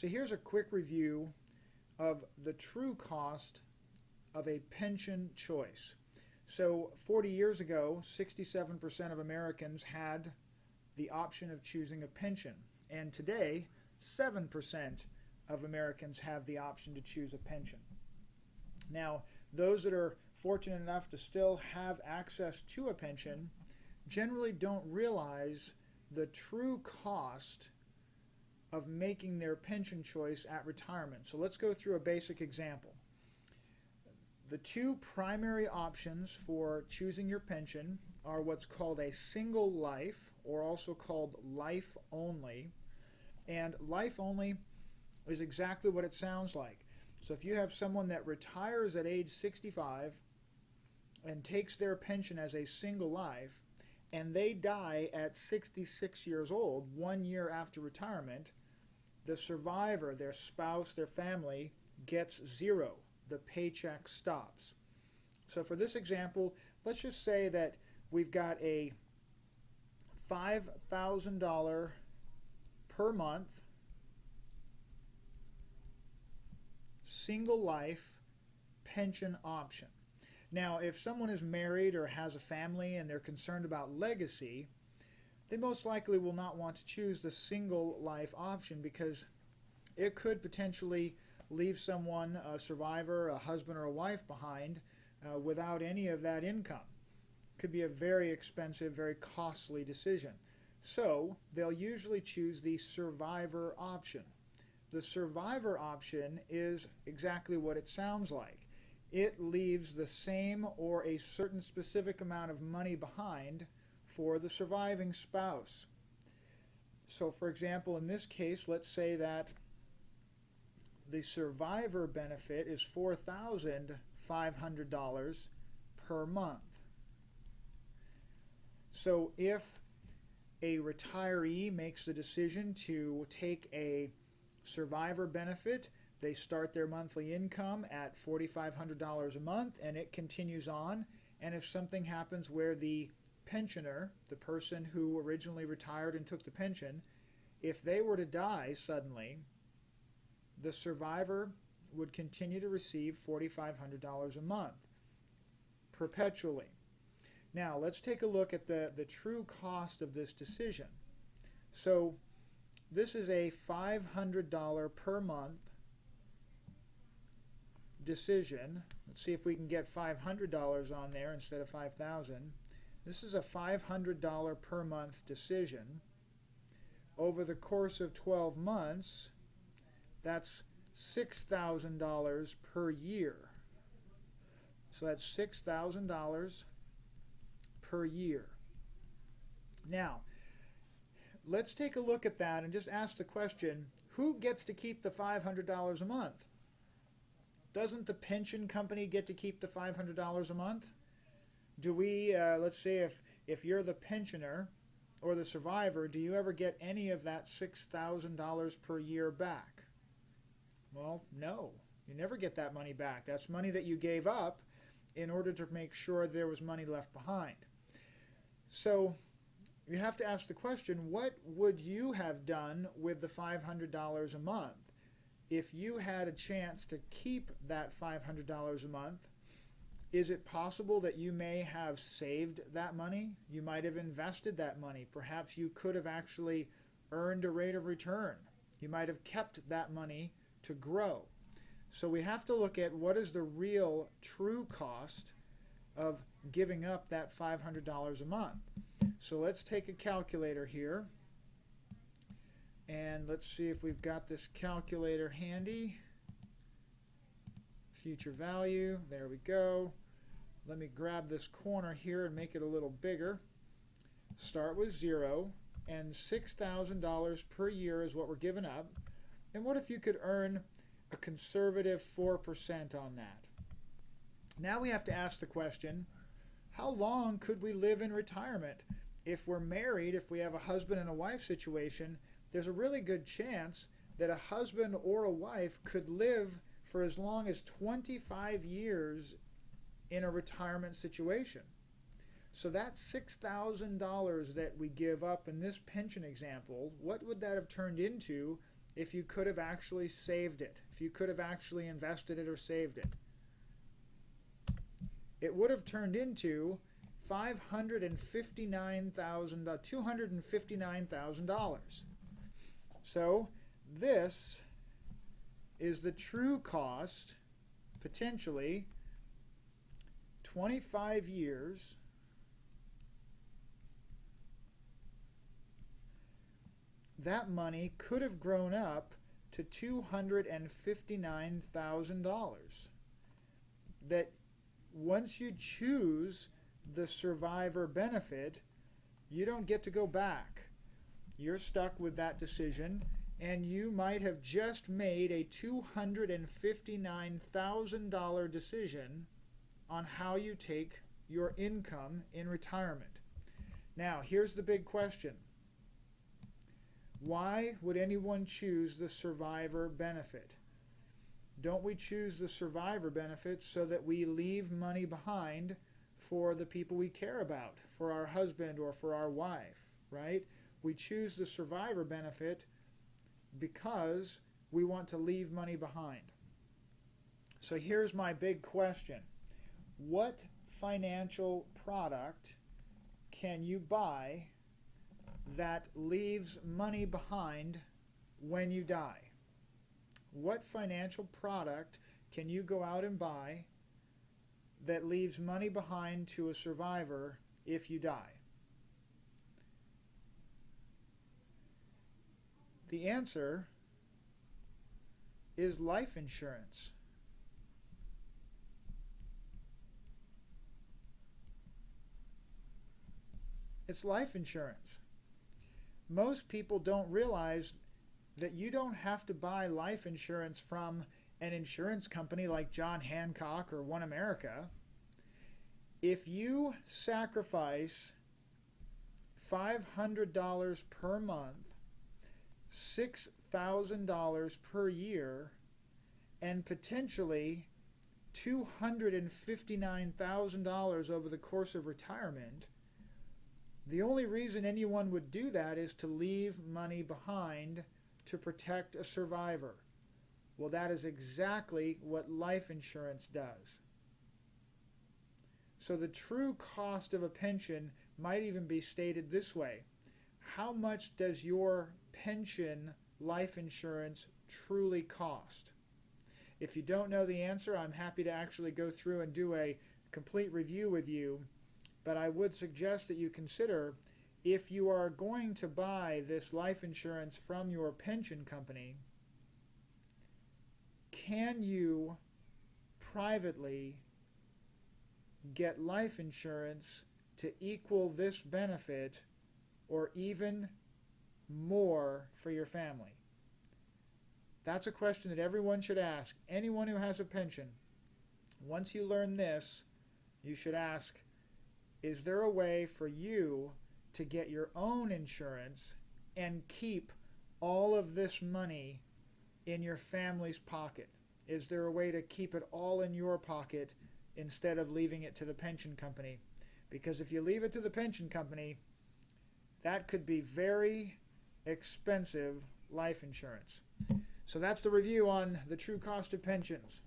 So here's a quick review of the true cost of a pension choice. So 40 years ago, 67% of Americans had the option of choosing a pension. And today, 7% of Americans have the option to choose a pension. Now, those that are fortunate enough to still have access to a pension generally don't realize the true cost of making their pension choice at retirement. So let's go through a basic example. The two primary options for choosing your pension are what's called a single life, or also called life only. And life only is exactly what it sounds like. So if you have someone that retires at age 65 and takes their pension as a single life, and they die at 66 years old, 1 year after retirement, the survivor, their spouse, their family, gets zero. The paycheck stops. So for this example, let's just say that we've got a $5,000 per month single life pension option. Now, if someone is married or has a family and they're concerned about legacy, they most likely will not want to choose the single life option because it could potentially leave someone, a survivor, a husband or a wife behind without any of that income. Could be a very expensive, very costly decision. So they'll usually choose the survivor option. The survivor option is exactly what it sounds like. It leaves the same or a certain specific amount of money behind for the surviving spouse. So for example, in this case, let's say that the survivor benefit is $4,500 per month. So if a retiree makes the decision to take a survivor benefit, they start their monthly income at $4,500 a month and it continues on. And if something happens where the pensioner, the person who originally retired and took the pension, if they were to die suddenly, the survivor would continue to receive $4,500 a month perpetually. Now let's take a look at the true cost of this decision. So this is a $500 per month decision. Let's see if we can get $500 on there instead of $5,000. This is a $500 per month decision. Over the course of 12 months, that's $6,000 per year. So that's $6,000 per year. Now, let's take a look at that and just ask the question, who gets to keep the $500 a month? Doesn't the pension company get to keep the $500 a month? Do we, let's say if you're the pensioner or the survivor, do you ever get any of that $6,000 per year back? Well, no. You never get that money back. That's money that you gave up in order to make sure there was money left behind. So you have to ask the question, what would you have done with the $500 a month? If you had a chance to keep that $500 a month, is it possible that you may have saved that money? You might have invested that money. Perhaps you could have actually earned a rate of return. You might have kept that money to grow. So we have to look at what is the real true cost of giving up that $500 a month. So let's take a calculator here and let's see if we've got this calculator handy. Future value, there we go. Let me grab this corner here and make it a little bigger. Start with 0 and $6,000 per year is what we're giving up. And what if you could earn a conservative 4% on that? Now we have to ask the question, how long could we live in retirement? If we're married, if we have a husband and a wife situation, there's a really good chance that a husband or a wife could live for as long as 25 years in a retirement situation. So that $6,000 that we give up in this pension example, what would that have turned into if you could have actually saved it, if you could have actually invested it or saved it. It would have turned into $259,000. So this is the true cost, potentially 25 years, that money could have grown up to $259,000. That once you choose the survivor benefit, you don't get to go back. You're stuck with that decision, and you might have just made a $259,000 decision on how you take your income in retirement. Now, here's the big question. Why would anyone choose the survivor benefit? Don't we choose the survivor benefit so that we leave money behind for the people we care about, for our husband or for our wife, right? We choose the survivor benefit because we want to leave money behind. So here's my big question. What financial product can you buy that leaves money behind when you die? What financial product can you go out and buy that leaves money behind to a survivor if you die? The answer is life insurance. It's life insurance. Most people don't realize that you don't have to buy life insurance from an insurance company like John Hancock or One America. If you sacrifice $500 per month, $6,000 per year, and potentially $259,000 over the course of retirement, the only reason anyone would do that is to leave money behind to protect a survivor. Well, that is exactly what life insurance does. So the true cost of a pension might even be stated this way. How much does your pension life insurance truly cost? If you don't know the answer, I'm happy to actually go through and do a complete review with you. But I would suggest that you consider, if you are going to buy this life insurance from your pension company, can you privately get life insurance to equal this benefit or even more for your family? That's a question that everyone should ask. Anyone who has a pension, once you learn this, you should ask, is there a way for you to get your own insurance and keep all of this money in your family's pocket? Is there a way to keep it all in your pocket instead of leaving it to the pension company? Because if you leave it to the pension company, that could be very expensive life insurance. So that's the review on the true cost of pensions.